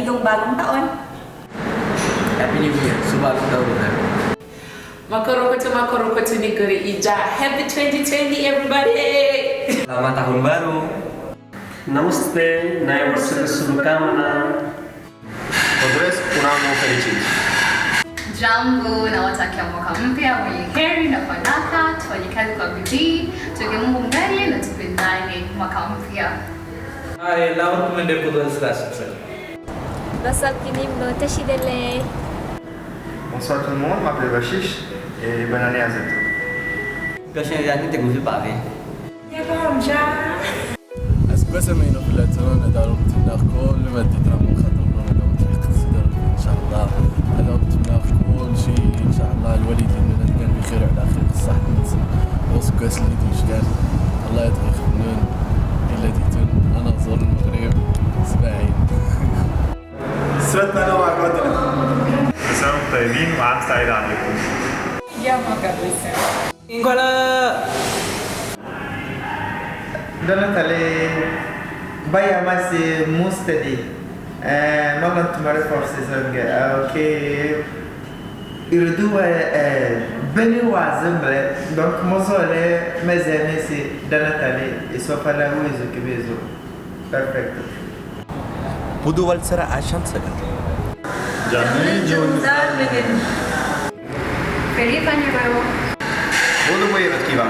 daigdigang bagong taon. Happy New Year, subagong taon na. Makurukutu negeri Ija. Happy 2020 everybody! Selamat tahun baru. Namaste, naya वर्ष की शुभकामना. Podres un anno felicit. Jambo, nawatakia mwaka mpya mwenye heri na fanaka, tufanye kazi kwa bidii, tuweke Mungu mbele na tupendane mwaka mpya. എല്ലാവർക്കും എൻ്റെ പുതുവത്സര ആശംസകൾ. Bonsoir tout le monde, je m'appelle Bashish et bonne année à tous. Personne te gusta papi. أسبسمين في الأتون داروا تمناخ كل ما تدرموا خطرنا ولو تحقق صدر إن شاء الله هذا تمناخ كل شيء إن شاء الله الوليد إننا كان بخير على خير الصح ننسى وسكس اللي تشكال الله يدخل خنون التي تن أنا أزور المغرب سباعين سرتنا نوع قدنا. مساء طيبين وعام سعيد عليكم. Ya magabisa. Donatale baya masi mustadi magan tumare forse zange okay irdu beni wazembre donc mozole mezene si Donatale isofala wizu kibezo perfect పుదువత్సర ఆశంసలు. Feliz año nuevo. Budu buyurut kiva.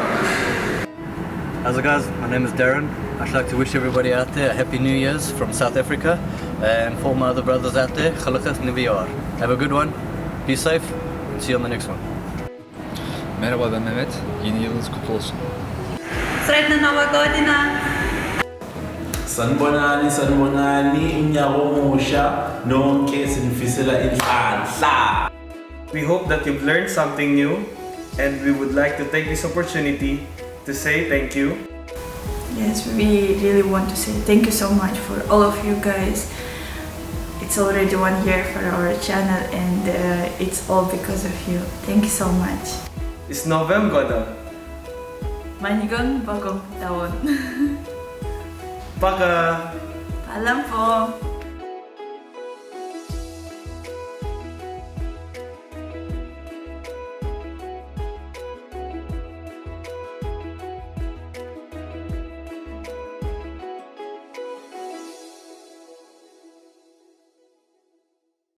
How's it guys? My name is Darren. I'd like to wish everybody out there a happy New Year's from South Africa, and for my other brothers out there, Khalakas Niviyar. Have a good one, be safe, and see you on the next one. Merhaba ben Mehmet. Yeni yılınız kutlu olsun. Sretna Нового Година! Sanbonani, inyawo mosha, nonke sinfisela insansa. We hope that you've learned something new, and we would like to take this opportunity to say thank you. Yes, we really want to say thank you so much for all of you guys. It's already 1 year for our channel and it's all because of you. Thank you so much. It's Novым Godom. Manigang bagong taon. Paka! Paalam po!